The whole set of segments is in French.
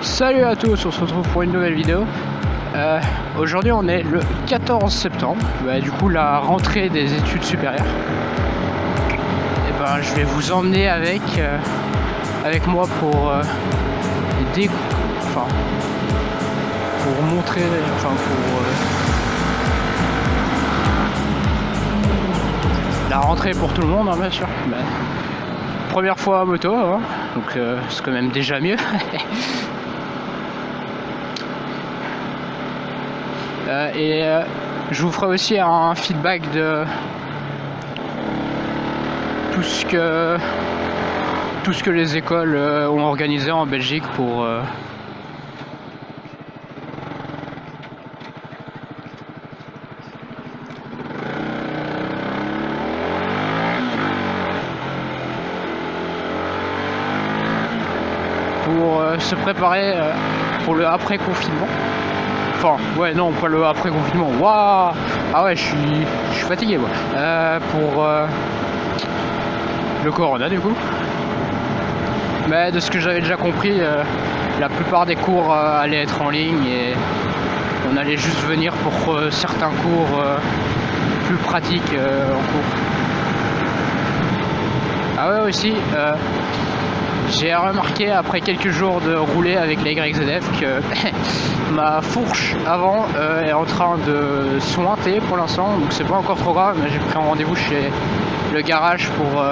Salut à tous, on se retrouve pour une nouvelle vidéo. Aujourd'hui on est le 14 septembre, du coup la rentrée des études supérieures. Et je vais vous emmener avec moi pour montrer, la rentrée pour tout le monde, hein, bien sûr. Première fois à moto, hein, donc c'est quand même déjà mieux. Je vous ferai aussi un feedback de tout ce que les écoles ont organisé en Belgique pour se préparer pour le après-confinement. Enfin, ouais, non, pas le après-confinement. Waouh! Ah ouais, je suis fatigué, moi. Pour le corona, du coup. Mais de ce que j'avais déjà compris, la plupart des cours allaient être en ligne et on allait juste venir pour certains cours plus pratiques en cours. Ah ouais, aussi. J'ai remarqué après quelques jours de rouler avec la YZF que ma fourche avant est en train de sointer pour l'instant, donc c'est pas encore trop grave, mais j'ai pris un rendez-vous chez le garage pour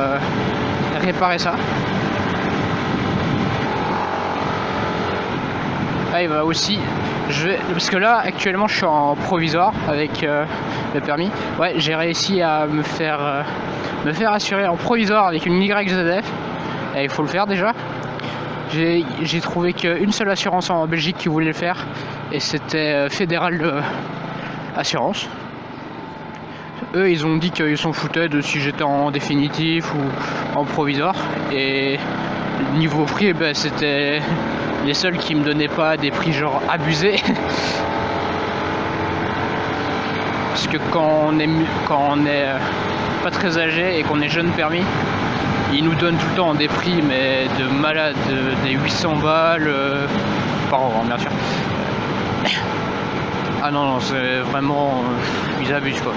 réparer ça. Ah, il va aussi, parce que là actuellement je suis en provisoire avec le permis. Ouais, j'ai réussi à me faire assurer en provisoire avec une YZF. Et il faut le faire déjà. J'ai trouvé qu'une seule assurance en Belgique qui voulait le faire, et c'était Fédéral Assurance. Eux, ils ont dit qu'ils s'en foutaient de si j'étais en définitif ou en provisoire. Et niveau prix, c'était les seuls qui me donnaient pas des prix genre abusés. Parce que quand on est pas très âgé et qu'on est jeune permis, ils nous donnent tout le temps des prix mais de malade, des 800 balles par an, bien sûr. Ah non, c'est vraiment... ils abusent, quoi.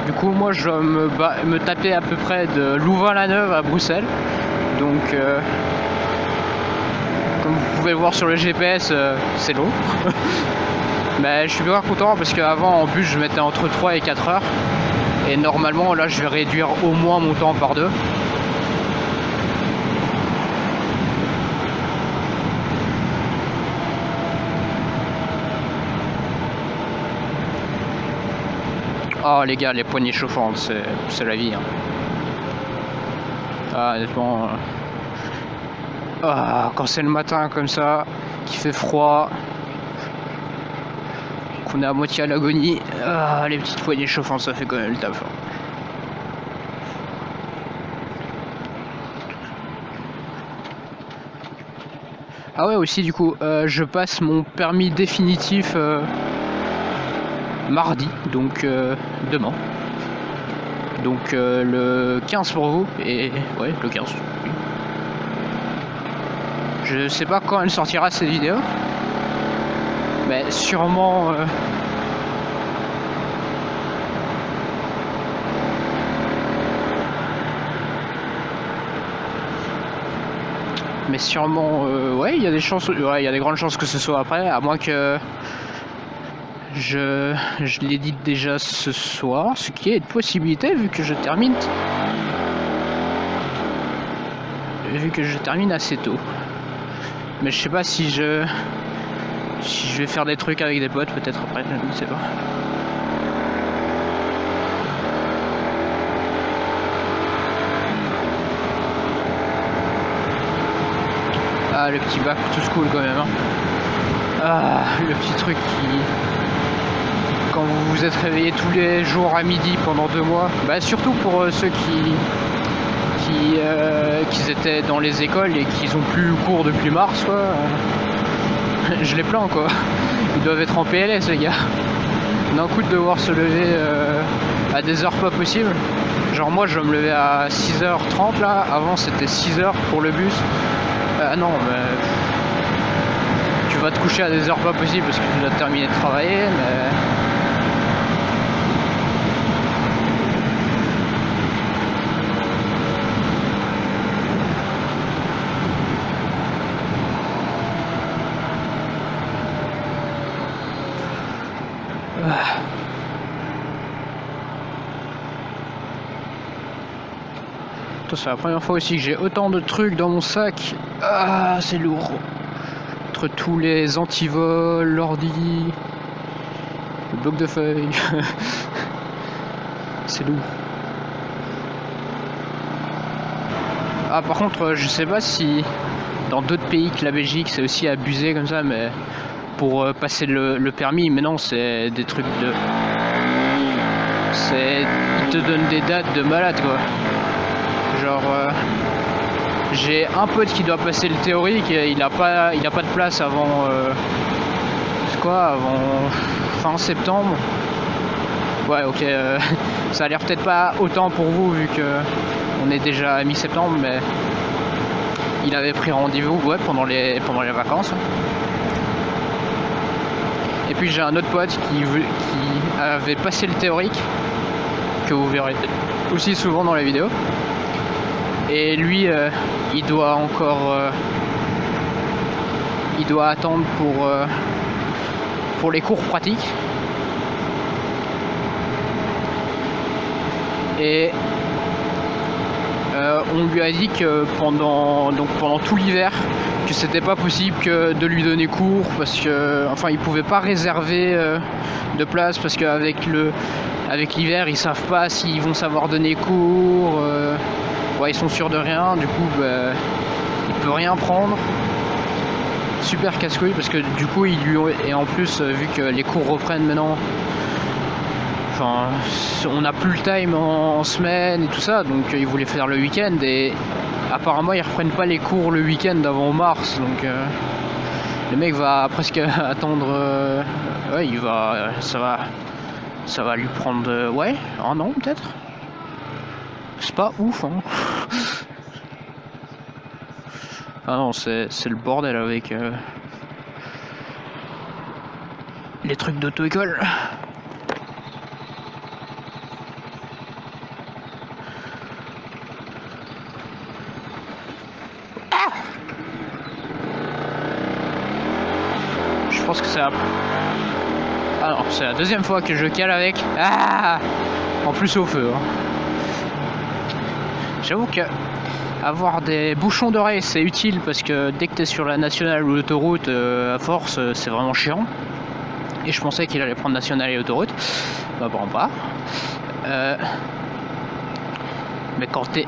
Du coup, moi je dois me taper à peu près de Louvain-la-Neuve à Bruxelles. Donc, comme vous pouvez le voir sur le GPS, c'est long. Mais je suis bien content parce qu'avant en bus je mettais entre 3 et 4 heures. Et normalement là je vais réduire au moins mon temps par 2. Oh les gars, les poignées chauffantes, c'est la vie, hein. Ah, honnêtement, quand c'est le matin comme ça, qu'il fait froid, qu'on est à moitié à l'agonie, les petites poignées chauffantes, ça fait quand même le taf, hein. Ah ouais, aussi du coup, je passe mon permis définitif mardi, donc demain. Donc le 15 pour vous, et ouais, le 15. Je sais pas quand elle sortira cette vidéo, mais sûrement ouais, il y a des chances, ouais, il y a des grandes chances que ce soit après, à moins que je l'édite déjà ce soir, ce qui est une possibilité vu que je termine assez tôt. Mais je sais pas si je vais faire des trucs avec des potes peut-être après, je ne sais pas. Ah, le petit back to school quand même, hein. Ah, le petit truc qui... quand vous vous êtes réveillé tous les jours à midi pendant 2 mois, surtout pour ceux qui qu'ils étaient dans les écoles et qu'ils ont plus cours depuis mars, quoi. Je les plains, quoi. Ils doivent être en PLS, les gars. D'un coup de devoir se lever à des heures pas possibles. Genre moi je me levais à 6h30 là, avant c'était 6h pour le bus. Non mais tu vas te coucher à des heures pas possibles parce que tu dois terminer de travailler, mais c'est la première fois aussi que j'ai autant de trucs dans mon sac. Ah, c'est lourd. Entre tous les antivols, l'ordi, le bloc de feuilles. C'est lourd. Ah, par contre, je sais pas si dans d'autres pays que la Belgique c'est aussi abusé comme ça, mais pour passer le permis, mais non, c'est des trucs de. Ils te donnent des dates de malade, quoi. Genre j'ai un pote qui doit passer le théorique, il a pas de place avant avant fin septembre. Ouais, ok, ça a l'air peut-être pas autant pour vous vu que on est déjà à mi-septembre, mais il avait pris rendez-vous pendant les vacances. Et puis j'ai un autre pote qui avait passé le théorique, que vous verrez aussi souvent dans les vidéos. Et lui, il doit encore, il doit attendre pour les cours pratiques. Et on lui a dit que pendant tout l'hiver, que c'était pas possible que de lui donner cours parce que, enfin, il pouvait pas réserver de place parce qu'avec l'hiver, ils savent pas s'ils vont savoir donner cours. Ouais, ils sont sûrs de rien, du coup il peut rien prendre. Super casse-couille parce que du coup et en plus vu que les cours reprennent maintenant, enfin on n'a plus le time en semaine et tout ça, donc ils voulaient faire le week-end et apparemment ils reprennent pas les cours le week-end avant mars, donc le mec va presque attendre, ouais ça va lui prendre ouais, un an peut-être. C'est pas ouf, hein. Ah non, c'est le bordel avec les trucs d'auto-école. Ah, je pense que c'est la... Ah non, c'est la deuxième fois que je cale avec. Ah, en plus au feu, hein. J'avoue que avoir des bouchons d'oreilles c'est utile parce que dès que tu es sur la nationale ou l'autoroute, à force c'est vraiment chiant. Et je pensais qu'il allait prendre nationale et autoroute. Bah bon, pas. Mais quand t'es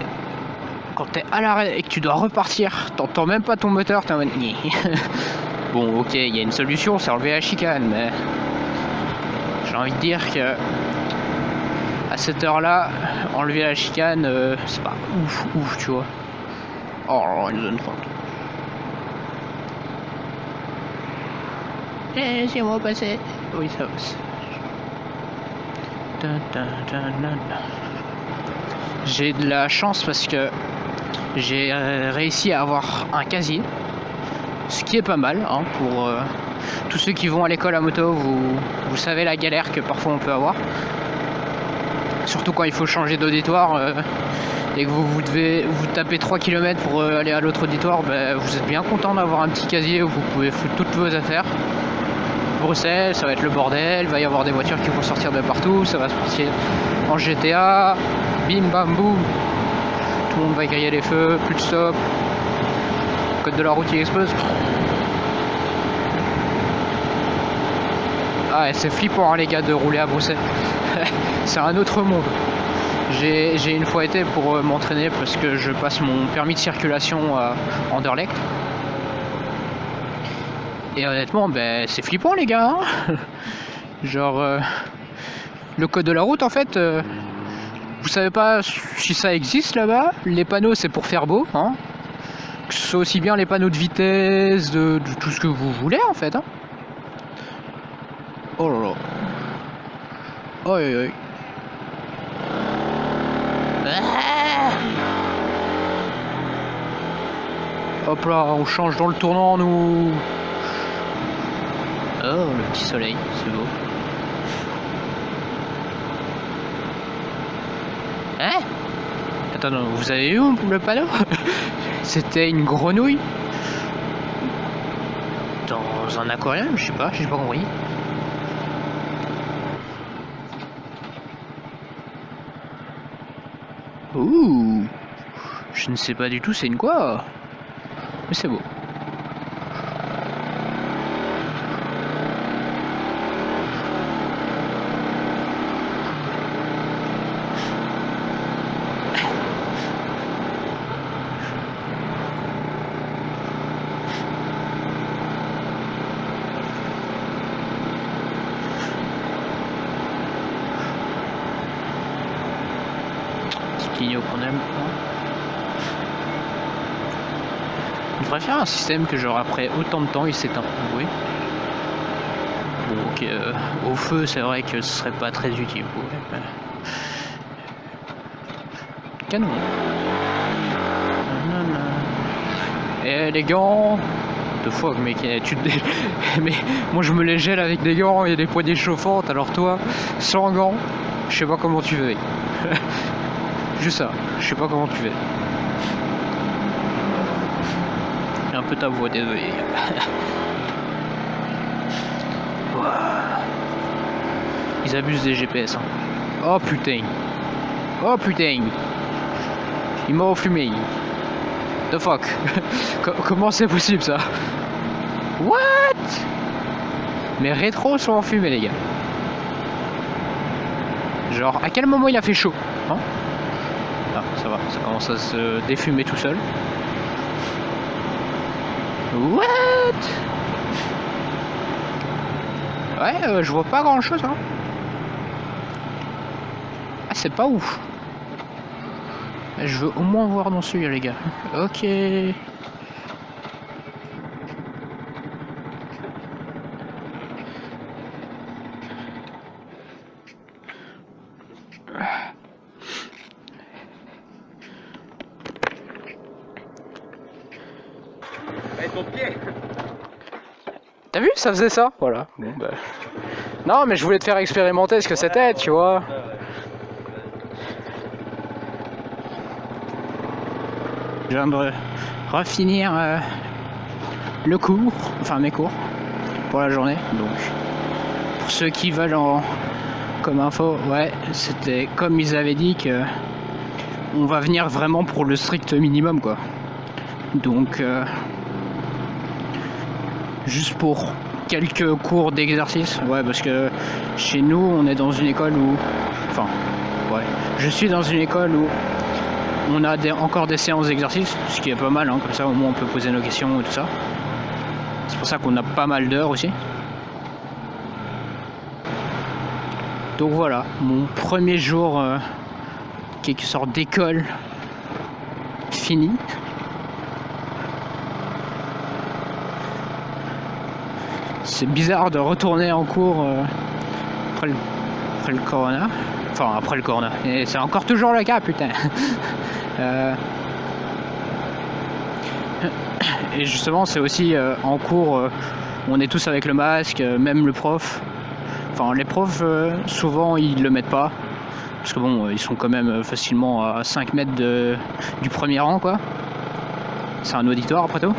à l'arrêt et que tu dois repartir, t'entends même pas ton moteur, t'es en mode... Bon, ok, il y a une solution, c'est enlever la chicane, mais j'ai envie de dire que à cette heure-là, enlever la chicane, c'est pas ouf, tu vois. Oh, une zone 30. Laissez-moi passer. Oui, ça va. J'ai de la chance parce que j'ai réussi à avoir un casier. Ce qui est pas mal, hein, pour tous ceux qui vont à l'école à moto, vous savez la galère que parfois on peut avoir. Surtout quand il faut changer d'auditoire et que vous devez vous taper 3 km pour aller à l'autre auditoire, bah, vous êtes bien content d'avoir un petit casier où vous pouvez foutre toutes vos affaires. Bruxelles, ça va être le bordel, il va y avoir des voitures qui vont sortir de partout, ça va se passer en GTA, bim bam boum, tout le monde va griller les feux, plus de stop, code de la route qui explose. Ah, c'est flippant, hein, les gars, de rouler à Bruxelles. C'est un autre monde. J'ai une fois été pour m'entraîner parce que je passe mon permis de circulation à Anderlecht. Et honnêtement, ben, c'est flippant, les gars, hein. Genre, le code de la route, en fait, Vous savez pas si ça existe là-bas? Les panneaux c'est pour faire beau, hein? Que ce soit aussi bien les panneaux de vitesse, de tout ce que vous voulez en fait, hein? Oh là là. Oi oi. Hop là, on change dans le tournant nous. Oh, le petit soleil, c'est beau. Hein? Attends, non, vous avez vu le panneau? C'était une grenouille dans un aquarium, je sais pas, j'ai pas compris. Ouh, je ne sais pas du tout c'est une quoi, mais c'est beau. Qu'on aime. Je devrais faire un système que genre après autant de temps il s'éteint. Oui. Donc au feu c'est vrai que ce serait pas très utile. Ouais. Canon. Et les gants. De fois mec, mais moi je me les gèle avec des gants et des poignées chauffantes, alors toi sans gants, je sais pas comment tu fais. Juste ça, je sais pas comment tu fais. Un peu ta voix, désolé. Ils abusent des GPS. Hein. Oh putain. Oh putain. Il m'a fumé. The fuck. Comment c'est possible ça? What? Mes rétros sont enfumés les gars. Genre à quel moment il a fait chaud hein? Ah, ça va, ça commence à se défumer tout seul. What? Ouais, je vois pas grand chose. Hein. Ah, c'est pas ouf. Je veux au moins voir dans celui-là, les gars. Ok. T'as vu, ça faisait ça. Voilà. Bon, bah. Non, mais je voulais te faire expérimenter ce que c'était, tu vois. Je viens de refinir le cours, enfin mes cours, pour la journée. Donc, pour ceux qui veulent comme info, ouais, c'était comme ils avaient dit que on va venir vraiment pour le strict minimum, quoi. Donc, juste pour quelques cours d'exercice, ouais, parce que chez nous, on est dans une école où, enfin, ouais, je suis dans une école où on a encore des séances d'exercice, ce qui est pas mal, hein, comme ça au moins on peut poser nos questions et tout ça. C'est pour ça qu'on a pas mal d'heures aussi. Donc voilà, mon premier jour, quelque sorte d'école, fini. C'est bizarre de retourner en cours après le corona. Enfin, après le corona. Et c'est encore toujours le cas, putain. Et justement, c'est aussi en cours, on est tous avec le masque, même le prof. Enfin, les profs, souvent, ils le mettent pas. Parce que bon, ils sont quand même facilement à 5 mètres du premier rang, quoi. C'est un auditoire, après tout.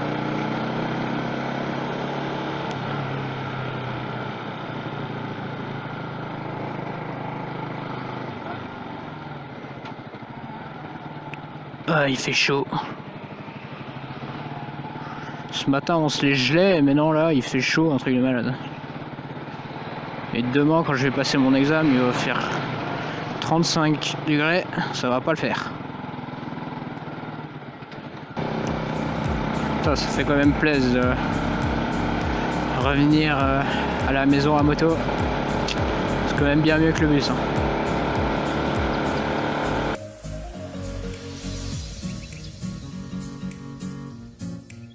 Ah, il fait chaud. Ce matin on se les gelait, mais non là il fait chaud, un truc de malade. Et demain quand je vais passer mon examen, il va faire 35 degrés, ça va pas le faire. Ça fait quand même plaisir de revenir à la maison à moto. C'est quand même bien mieux que le bus. Hein.